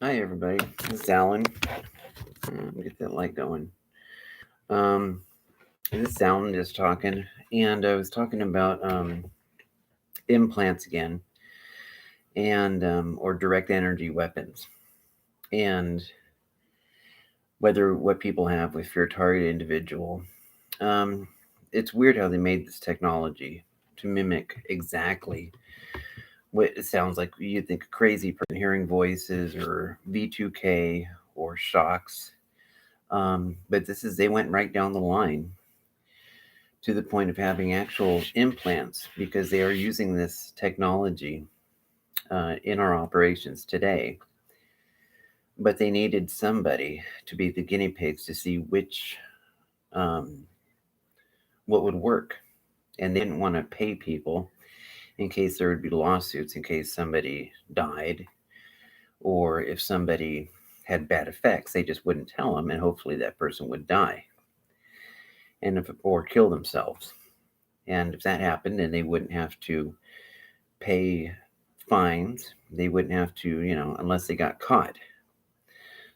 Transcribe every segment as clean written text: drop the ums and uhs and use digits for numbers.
Hi, everybody. This is Alan. Get that light going. Um, this is Alan just talking, and I was talking about implants again, and or direct energy weapons, and whether what people have with your target individual. Um, it's weird how they made this technology to mimic exactly what it sounds like. You'd think a crazy person hearing voices or V2K or shocks. But they went right down the line to the point of having actual implants because they are using this technology in our operations today. But they needed somebody to be the guinea pigs to see um, what would work. And they didn't want to pay people in case there would be lawsuits, in case somebody died, or if somebody had bad effects, they just wouldn't tell them, and hopefully that person would die, or kill themselves. And if that happened, then they wouldn't have to pay fines. They wouldn't have to, unless they got caught.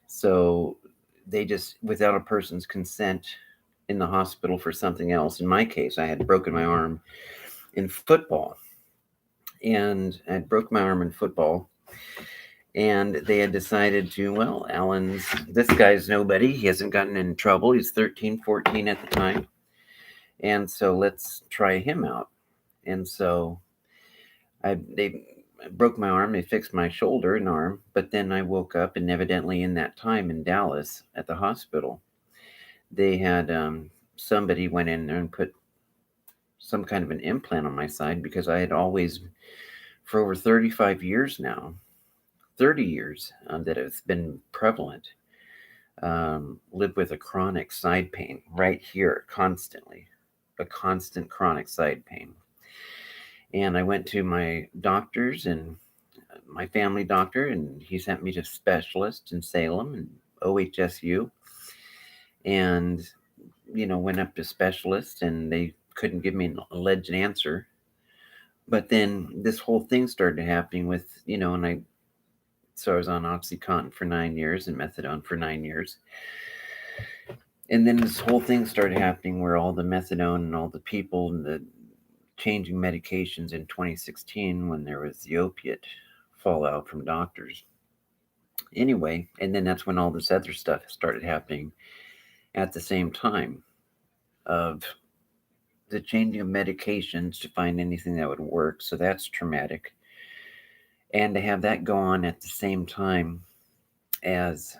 So they just, without a person's consent in the hospital for something else. In my case, I had broken my arm in football. And I broke my arm in football. And they had decided to, well, this guy's nobody. He hasn't gotten in trouble. He's 13, 14 at the time. And so let's try him out. And so they broke my arm. They fixed my shoulder and arm, but then I woke up, and evidently in that time in Dallas at the hospital, they had somebody went in there and put some kind of an implant on my side because I had always, for over 35 years now, 30 years that it's been prevalent, lived with a chronic side pain right here constantly, a constant chronic side pain. And I went to my doctors and my family doctor, and he sent me to specialists in Salem and OHSU, and went up to specialists, and they couldn't give me an alleged answer. But then this whole thing started happening with and I was on OxyContin for 9 years and methadone for 9 years, and then this whole thing started happening where all the methadone and all the people and the changing medications in 2016 when there was the opiate fallout from doctors. Anyway, and then that's when all this other stuff started happening at the same time of the changing of medications to find anything that would work. So that's traumatic. And to have that go on at the same time as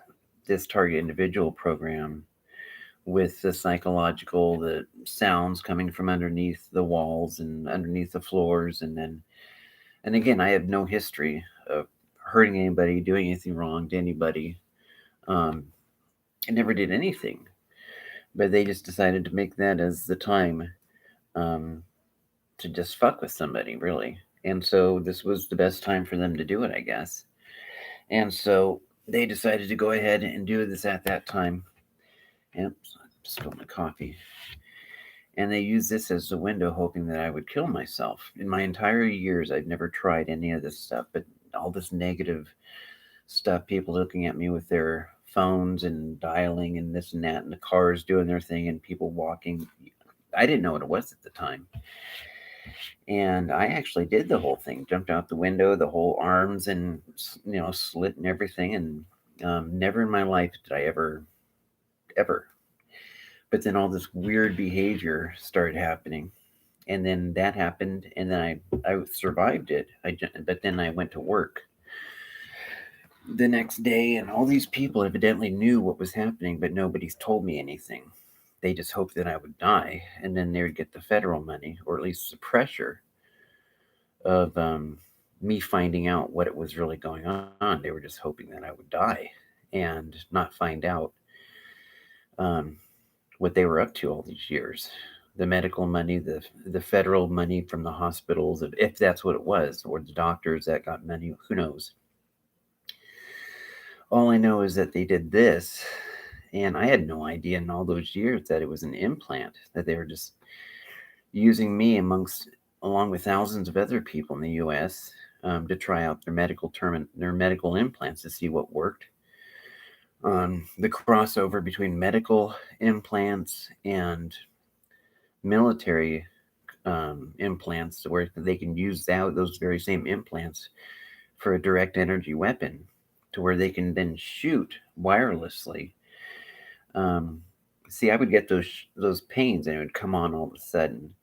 this target individual program with the psychological, the sounds coming from underneath the walls and underneath the floors. And again, I have no history of hurting anybody, doing anything wrong to anybody. I never did anything, but they just decided to make that as the time um, to just fuck with somebody, really. And so this was the best time for them to do it, I guess. And so they decided to go ahead and do this at that time. And spilled my coffee. And they used this as the window, hoping that I would kill myself. In my entire years, I've never tried any of this stuff, but all this negative stuff, people looking at me with their phones and dialing and this and that, and the cars doing their thing, and people walking. I didn't know what it was at the time. And I actually did the whole thing, jumped out the window, the whole arms and, slit and everything. And never in my life did I ever. But then all this weird behavior started happening. And then that happened. And then I survived it. But then I went to work the next day, and all these people evidently knew what was happening, but nobody's told me anything. They just hoped that I would die, and then they would get the federal money, or at least the pressure of me finding out what it was really going on. They were just hoping that I would die and not find out um, what they were up to all these years. The medical money, the federal money from the hospitals, if that's what it was, or the doctors that got money, who knows? All I know is that they did this, and I had no idea in all those years that it was an implant, that they were just using me along with thousands of other people in the US to try out their medical implants to see what worked. The crossover between medical implants and military implants, where they can use those very same implants for a direct energy weapon, to where they can then shoot wirelessly. Um, See, I would get those pains, and it would come on all of a sudden,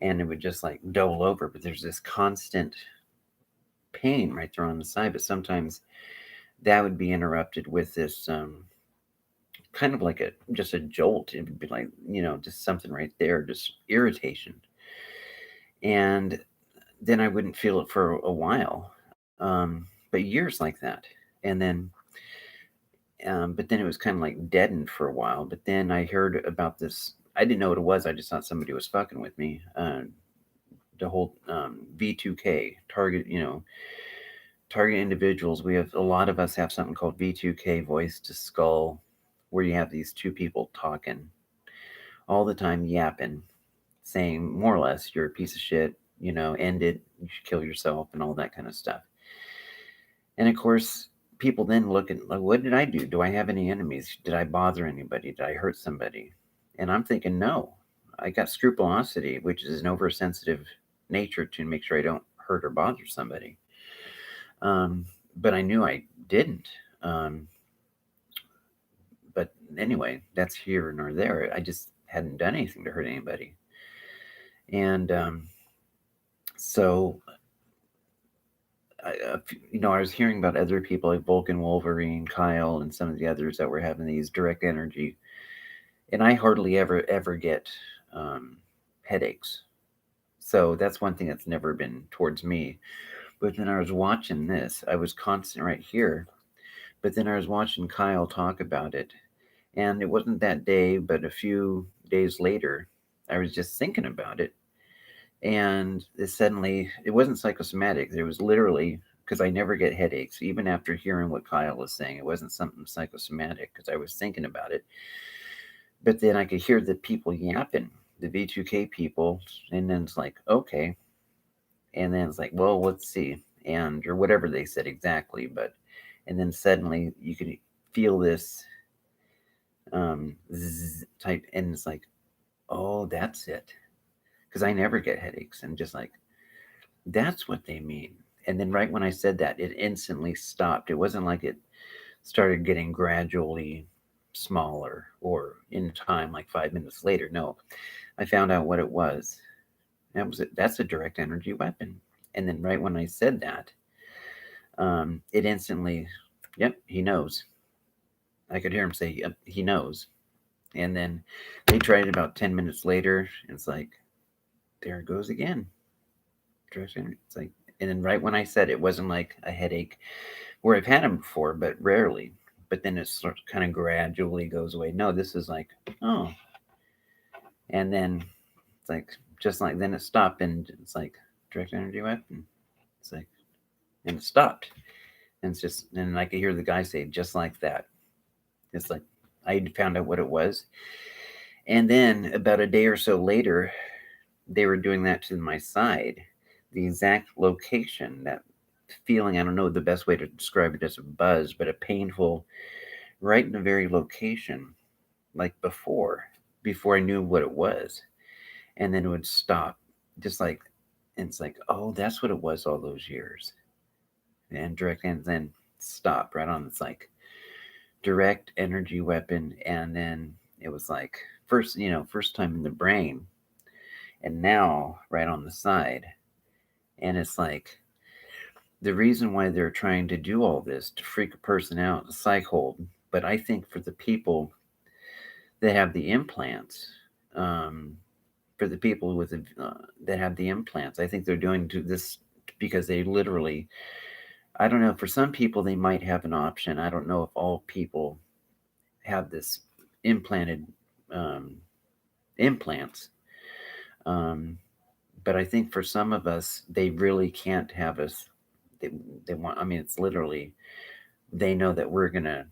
and it would just like dole over. But there's this constant pain right there on the side. But sometimes that would be interrupted with this kind of like just a jolt. It would be like, just something right there, just irritation. And then I wouldn't feel it for a while, but years like that. And then, but then it was kind of like deadened for a while. But then I heard about this. I didn't know what it was. I just thought somebody was fucking with me. The whole V2K target, target individuals. We have a lot of us have something called V2K, voice to skull, where you have these two people talking all the time, yapping, saying more or less, "You're a piece of shit. End it. You should kill yourself," and all that kind of stuff. And of course, people then look at, like, what did I do? Do I have any enemies? Did I bother anybody? Did I hurt somebody? And I'm thinking, no. I got scrupulosity, which is an oversensitive nature to make sure I don't hurt or bother somebody. Um, but I knew I didn't. But anyway, that's here nor there. I just hadn't done anything to hurt anybody. And so I was hearing about other people like Vulcan, Wolverine, Kyle, and some of the others that were having these direct energy, and I hardly ever get headaches. So that's one thing that's never been towards me. But then I was watching this. I was constant right here. But then I was watching Kyle talk about it, and it wasn't that day, but a few days later, I was just thinking about it, and it wasn't psychosomatic. It was literally, because I never get headaches, even after hearing what Kyle was saying. It wasn't something psychosomatic because I was thinking about it. But then I could hear the people yapping, the V2K people, and then it's like, okay. And then it's like, well, let's see. And, or whatever they said exactly. And then suddenly you could feel this type, and it's like, oh, that's it. Because I never get headaches. And just like, that's what they mean. And then right when I said that, it instantly stopped. It wasn't like it started getting gradually smaller or in time, like 5 minutes later. No, I found out what it was. That's a direct energy weapon. And then right when I said that, it instantly, yep, he knows. I could hear him say, yep, he knows. And then they tried it about 10 minutes later. And it's like, there it goes again. Direct energy. It's like, and then right when I said it wasn't like a headache where I've had them before, but rarely. But then it sort of kind of gradually goes away. No, this is like, oh. And then it's like, just like, then it stopped, and it's like, direct energy weapon. It's like, and it stopped. And it's just, and I could hear the guy say, just like that. It's like, I found out what it was. And then about a day or so later, they were doing that to my side. The exact location, that feeling, I don't know the best way to describe it as a buzz, but a painful, right in the very location, like before I knew what it was. And then it would stop, just like, and it's like, oh, that's what it was all those years. And direct, and then stop right on. It's like direct energy weapon. And then it was like, first time in the brain, and now right on the side. And it's like, the reason why they're trying to do all this to freak a person out, a psych hold. But I think for the people that have the implants, for the people that have the implants, I think they're doing this because they literally, I don't know, for some people they might have an option. I don't know if all people have this implanted implants. Um, but I think for some of us, they really can't have us. They, they want, I mean, it's literally, they know that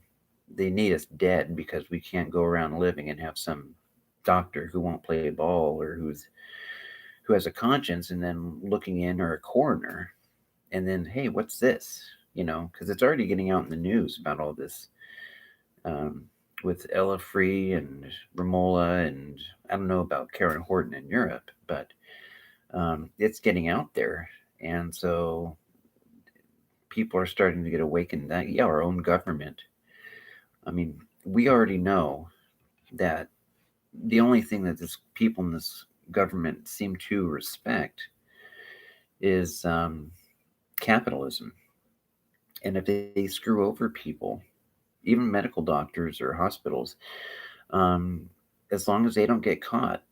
they need us dead because we can't go around living and have some doctor who won't play ball, or who has a conscience, and then looking in, or a coroner, And then, hey, what's this? Because it's already getting out in the news about all this, um, with Ella Free and Ramola, and I don't know about Karen Horton in Europe, but it's getting out there. And so people are starting to get awakened that, yeah, our own government. I mean, we already know that the only thing that this people in this government seem to respect is capitalism. And if they screw over people, even medical doctors or hospitals, um, as long as they don't get caught,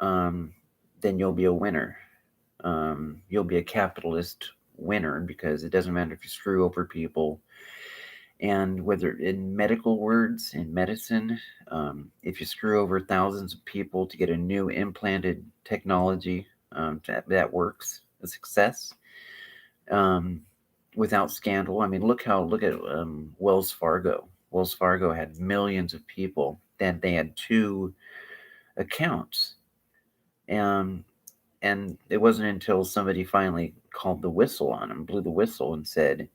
um, then you'll be a winner. You'll be a capitalist winner, because it doesn't matter if you screw over people. And whether in medical words, in medicine, if you screw over thousands of people to get a new implanted technology, that works, a success, um, without scandal. I mean, look at Wells Fargo. Wells Fargo had millions of people. Then they had two accounts, um, and it wasn't until somebody finally called the whistle on them, blew the whistle, and said,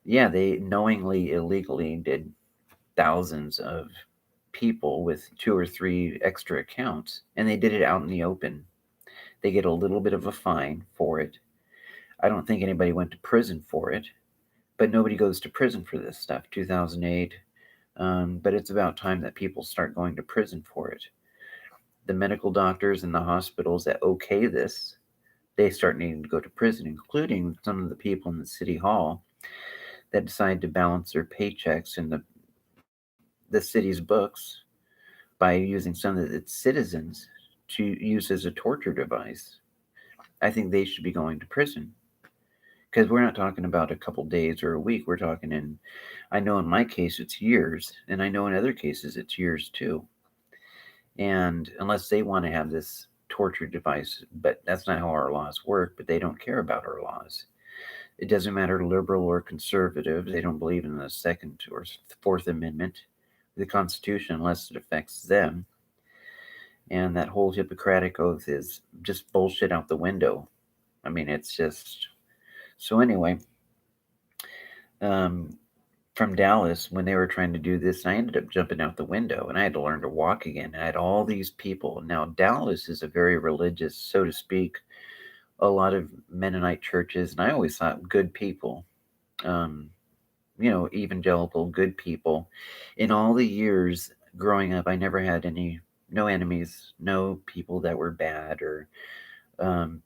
"Yeah, they knowingly, illegally did thousands of people with two or three extra accounts, and they did it out in the open. They get a little bit of a fine for it. I don't think anybody went to prison for it, but nobody goes to prison for this stuff." 2008. But it's about time that people start going to prison for it. The medical doctors and the hospitals that okay this, they start needing to go to prison, including some of the people in the city hall that decide to balance their paychecks in the city's books by using some of its citizens to use as a torture device. I think they should be going to prison, because we're not talking about a couple days or a week. We're talking in, I know in my case it's years, and I know in other cases it's years too. And unless they want to have this torture device, but that's not how our laws work, but they don't care about our laws. It doesn't matter liberal or conservative. They don't believe in the Second or Fourth Amendment, the Constitution, unless it affects them. And that whole Hippocratic oath is just bullshit out the window. I mean, it's just. So, anyway, um, from Dallas, when they were trying to do this, I ended up jumping out the window, and I had to learn to walk again. I had all these people. Now, Dallas is a very religious, so to speak, a lot of Mennonite churches, and I always thought good people. Um, Evangelical, good people. In all the years growing up, I never had no enemies, no people that were bad, or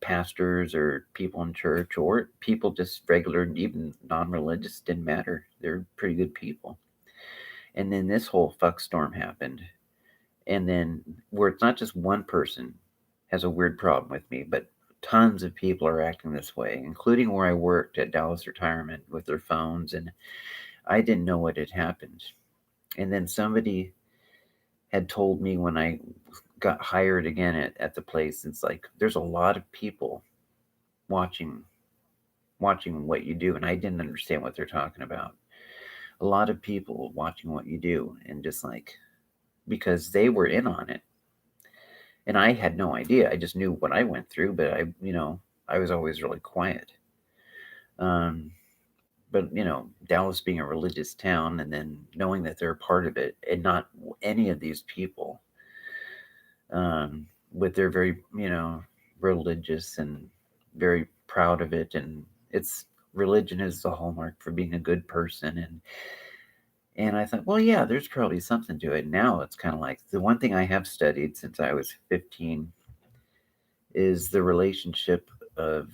pastors or people in church, or people just regular, even non religious, didn't matter. They're pretty good people. And then this whole fuck storm happened. And then, where it's not just one person has a weird problem with me, but tons of people are acting this way, including where I worked at Dallas Retirement with their phones. And I didn't know what had happened. And then somebody had told me when I got hired again at the place, it's like, there's a lot of people watching what you do. And I didn't understand what they're talking about. A lot of people watching what you do, and just like, because they were in on it. And I had no idea. I just knew what I went through, but I was always really quiet. Um, but Dallas being a religious town, and then knowing that they're a part of it, and not any of these people, um, with their very religious and very proud of it, and it's religion is the hallmark for being a good person. And I thought, well, yeah, there's probably something to it. Now it's kind of like, the one thing I have studied since I was 15 is the relationship of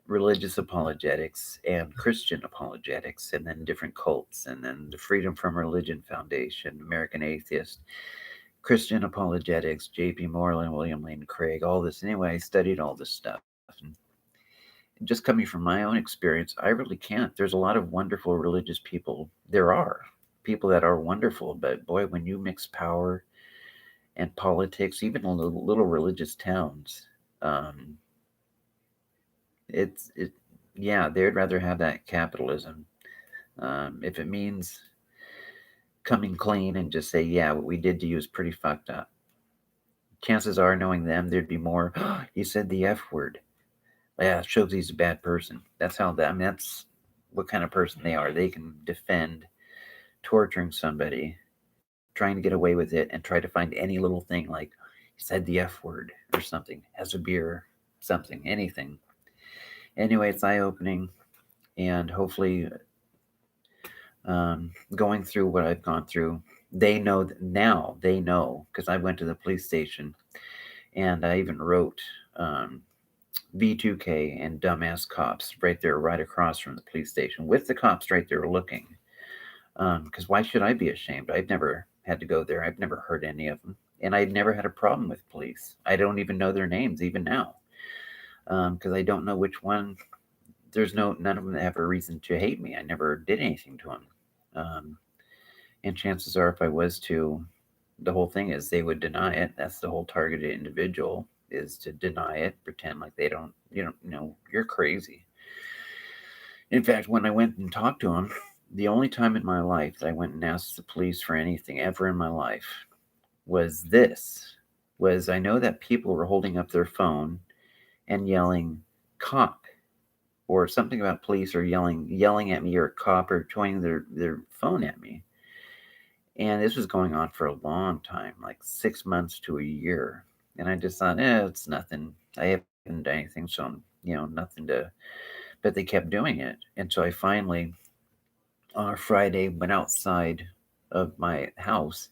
religious apologetics and Christian apologetics, and then different cults, and then the Freedom from Religion Foundation, American Atheist, Christian apologetics, J.P. Moreland, William Lane Craig, all this. Anyway, I studied all this stuff. And just coming from my own experience, I really can't. There's a lot of wonderful religious people. There are people that are wonderful, but boy, when you mix power and politics, even in little religious towns, um, it yeah, they'd rather have that capitalism. If it means coming clean and just say, yeah, what we did to you is pretty fucked up. Chances are, knowing them, there'd be more. You said the F word. Yeah, it shows he's a bad person. That's how that. I mean, that's what kind of person they are. They can defend torturing somebody, trying to get away with it, and try to find any little thing like he said the F word or something, has a beer, something, anything. Anyway, it's eye opening, and hopefully, going through what I've gone through, they know now. They know because I went to the police station, and I even wrote B2K and dumbass cops right there, right across from the police station, with the cops right there looking. Because why should I be ashamed? I've never had to go there. I've never heard any of them, and I've never had a problem with police. I don't even know their names even now, because I don't know which one. There's none of them that have a reason to hate me. I never did anything to them, and chances are, if I was to, the whole thing is they would deny it. That's the whole targeted individual, is to deny it, pretend like they don't. You don't know, you're crazy. In fact, when I went and talked to him, the only time in my life that I went and asked the police for anything ever in my life was this. Was I know that people were holding up their phone and yelling cop or something about police, or yelling at me, or cop, or pointing their phone at me. And this was going on for a long time, like 6 months to a year. And I just thought, it's nothing. I haven't done anything, so nothing to. But they kept doing it, and so I finally, on a Friday, went outside of my house,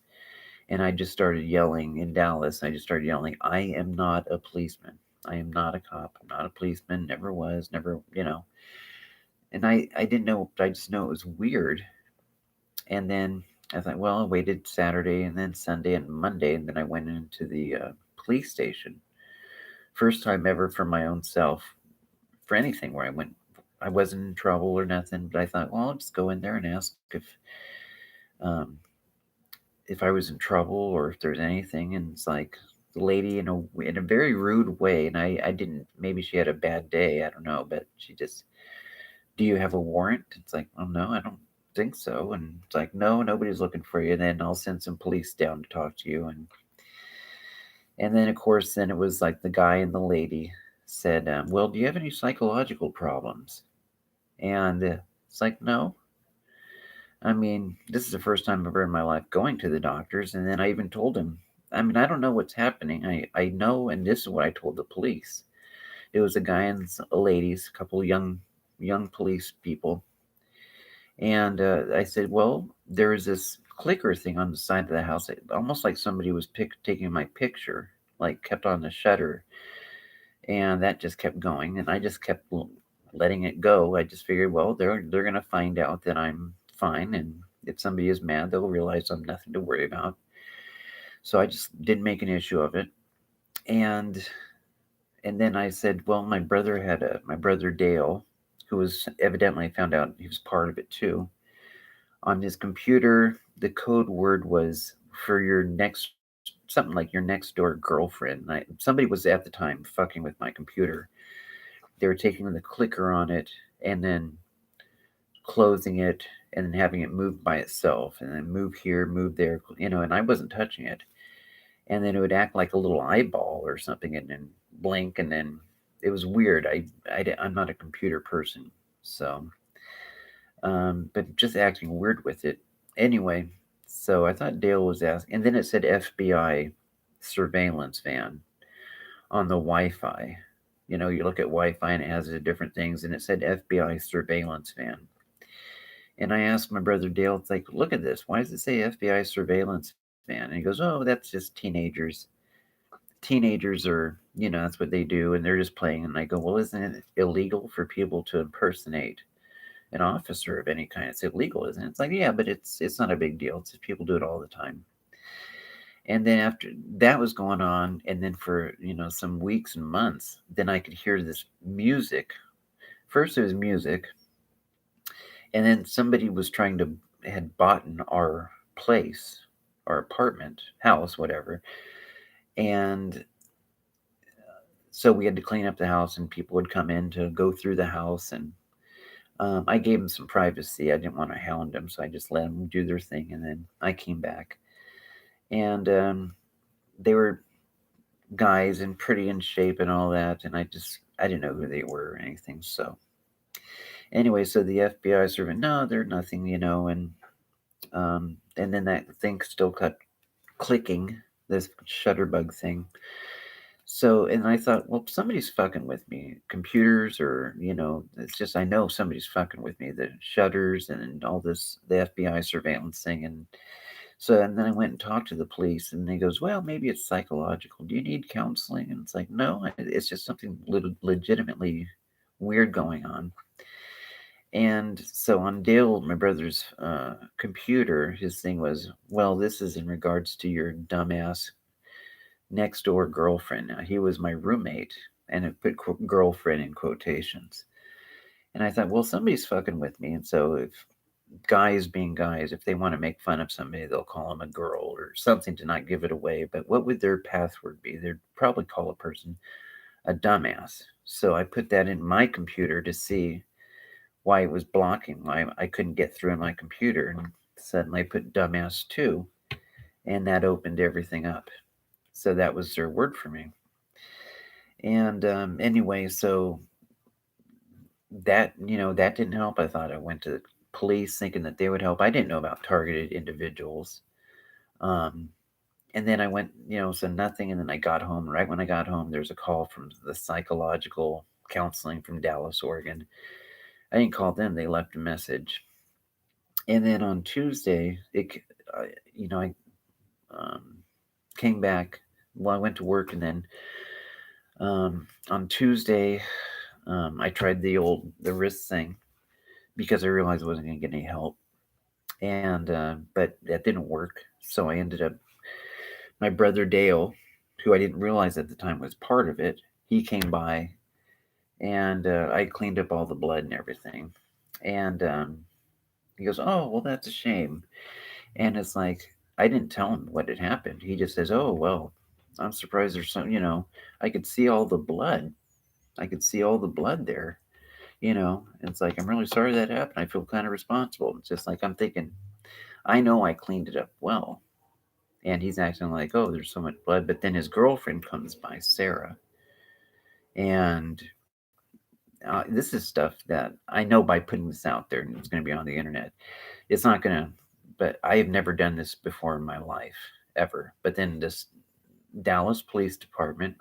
and I just started yelling in Dallas. I just started yelling, I am not a policeman. I am not a cop. I'm not a policeman. Never was. Never. And I didn't know. I just know it was weird. And then I thought, well, I waited Saturday and then Sunday and Monday, and then I went into the police station. First time ever for my own self, for anything where I went. I wasn't in trouble or nothing, but I thought, well, I'll just go in there and ask um, if I was in trouble or if there's anything. And it's like the lady, in a very rude way, and I didn't. Maybe she had a bad day. I don't know, but she just, do you have a warrant? It's like, oh no, I don't think so. And it's like, no, nobody's looking for you. And then I'll send some police down to talk to you. And then of course, then it was like the guy and the lady said, well, do you have any psychological problems? And it's like, no. I mean, this is the first time ever in my life going to the doctors. And then I even told him, I mean, I don't know what's happening. I know, and this is what I told the police. It was a guy and a ladies, a couple of young police people. And I said, well, there was this clicker thing on the side of the house, almost like somebody was taking my picture, like kept on the shutter. And that just kept going. And I just kept letting it go. I just figured, well, they're going to find out that I'm fine. And if somebody is mad, they'll realize I'm nothing to worry about. So I just didn't make an issue of it. And then I said, well, my brother Dale, who was evidently, found out he was part of it too. On his computer, the code word was for your next, something like your next door girlfriend. Somebody was at the time fucking with my computer. They were taking the clicker on it and then closing it and then having it move by itself and then move here, move there, and I wasn't touching it. And then it would act like a little eyeball or something and then blink, and then it was weird. I'm not a computer person, so but just acting weird with it. Anyway, so I thought Dale was asking, and then it said FBI surveillance van on the Wi-Fi. You look at Wi-Fi and it has the different things, and it said FBI surveillance van. And I asked my brother Dale, it's like, look at this. Why does it say FBI surveillance van? And he goes, oh, that's just teenagers. Teenagers are, that's what they do, and they're just playing. And I go, well, isn't it illegal for people to impersonate an officer of any kind? It's illegal, isn't it? It's like, yeah, but it's not a big deal. It's people do it all the time. And then after that was going on, and then for some weeks and months, then I could hear this music. First it was music, and then somebody was had bought in our place, our apartment, house, whatever. And so we had to clean up the house, and people would come in to go through the house. And I gave them some privacy. I didn't want to hound them, so I just let them do their thing. And then I came back, and they were guys and pretty in shape and all that, and I didn't know who they were or anything. So anyway, so the FBI servant, no, they're nothing, and then that thing still kept clicking, this shutterbug thing. So, and I thought, well, somebody's fucking with me, computers, or it's just I know somebody's fucking with me. The shutters and all this, the FBI surveillance thing, and then I went and talked to the police, and he goes, well, maybe it's psychological. Do you need counseling? And it's like, no, it's just something legitimately weird going on. And so on Dale, my brother's computer, his thing was, well, this is in regards to your dumbass next door girlfriend. Now, he was my roommate, and it put girlfriend in quotations. And I thought, well, somebody's fucking with me. And so if guys being guys, if they want to make fun of somebody, they'll call them a girl or something to not give it away. But what would their password be? They'd probably call a person a dumbass. So I put that in my computer to see why it was blocking, why I couldn't get through in my computer. And suddenly I put dumbass 2, and that opened everything up. So that was their word for me. And anyway, so that didn't help. I thought I went to the police thinking that they would help. I didn't know about targeted individuals. Um, and then I went, so nothing. And then I got home. Right when I got home, there's a call from the psychological counseling from Dallas, Oregon. I didn't call them. They left a message. And then on Tuesday, I um, came back. Well, I went to work, and then on Tuesday, I tried the wrist thing because I realized I wasn't going to get any help, and but that didn't work. So I ended up my brother Dale, who I didn't realize at the time was part of it. He came by, and I cleaned up all the blood and everything, and he goes, "Oh, well, that's a shame." And it's like I didn't tell him what had happened. He just says, "Oh, well, I'm surprised there's some, I could see all the blood. I could see all the blood there." It's like, I'm really sorry that happened. I feel kind of responsible. It's just like I'm thinking, I know I cleaned it up well. And he's acting like, oh, there's so much blood. But then his girlfriend comes by, Sarah. And this is stuff that I know by putting this out there and it's going to be on the internet. It's not going to, but I have never done this before in my life, ever. But then this Dallas Police Department,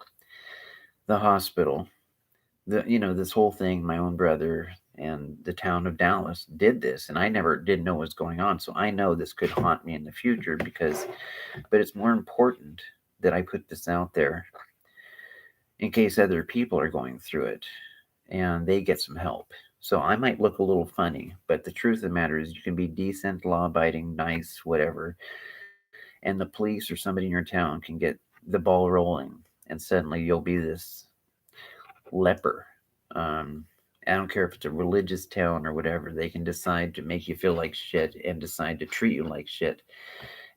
the hospital, this whole thing, my own brother and the town of Dallas did this, and I never did know what was going on. So I know this could haunt me in the future but it's more important that I put this out there in case other people are going through it and they get some help. So I might look a little funny, but the truth of the matter is you can be decent, law abiding, nice, whatever, and the police or somebody in your town can get the ball rolling, and suddenly you'll be this leper. Um, I don't care if it's a religious town or whatever, they can decide to make you feel like shit and decide to treat you like shit.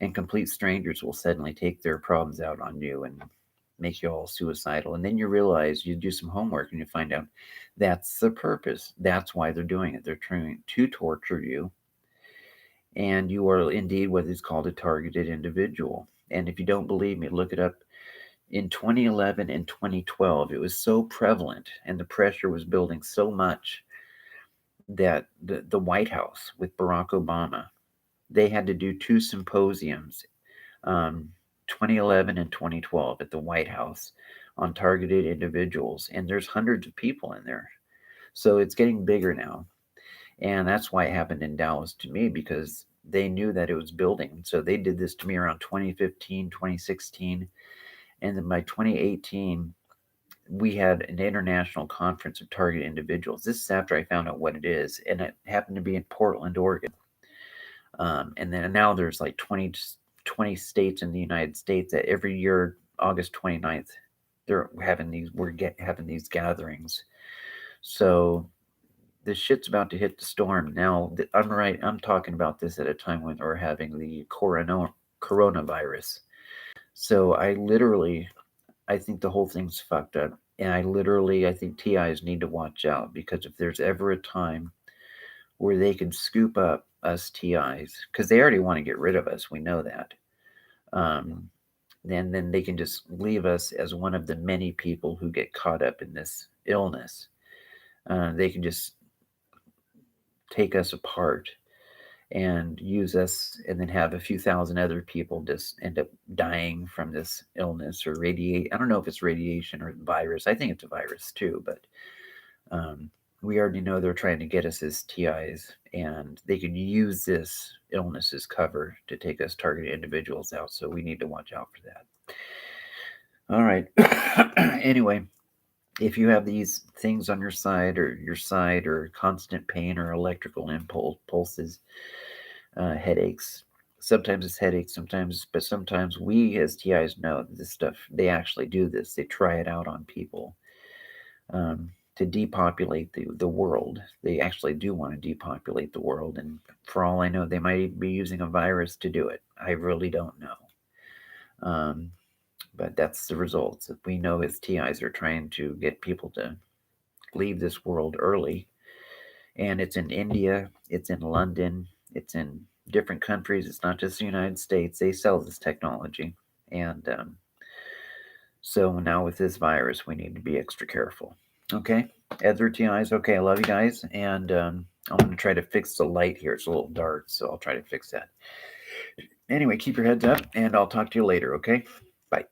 And complete strangers will suddenly take their problems out on you and make you all suicidal. And then you realize you do some homework and you find out that's the purpose. That's why they're doing it. They're trying to torture you. And you are indeed what is called a targeted individual. And if you don't believe me, look it up. In 2011 and 2012, it was so prevalent and the pressure was building so much that the White House with Barack Obama, they had to do 2 symposiums, um, 2011 and 2012 at the White House on targeted individuals. And there's hundreds of people in there. So it's getting bigger now. And that's why it happened in Dallas to me, because they knew that it was building. So they did this to me around 2015, 2016. And then by 2018, we had an international conference of target individuals. This is after I found out what it is, and it happened to be in Portland, Oregon. And then now there's like 20 states in the United States that every year, August 29th, having these gatherings. So this shit's about to hit the storm. Now, I'm right. I'm talking about this at a time when we're having the coronavirus. So I think the whole thing's fucked up. And I think TIs need to watch out, because if there's ever a time where they could scoop up us TIs, because they already want to get rid of us, we know that. Um, then they can just leave us as one of the many people who get caught up in this illness. They can just take us apart and use us, and then have a few thousand other people just end up dying from this illness or radiate. I don't know if it's radiation or virus. I think it's a virus too, but we already know they're trying to get us as TIs, and they could use this illness as cover to take us targeted individuals out. So we need to watch out for that. All right. Anyway, if you have these things on your side or constant pain or electrical pulses, headaches, sometimes it's headaches, but sometimes we as TIs know that this stuff, they actually do this. They try it out on people to depopulate the world. They actually do want to depopulate the world. And for all I know, they might be using a virus to do it. I really don't know. But that's the results. We know as TIs are trying to get people to leave this world early. And it's in India, it's in London, it's in different countries. It's not just the United States. They sell this technology. And so now with this virus, we need to be extra careful. Okay, Edward TIs. Okay, I love you guys. And I'm going to try to fix the light here. It's a little dark, so I'll try to fix that. Anyway, keep your heads up, and I'll talk to you later, okay? Bye.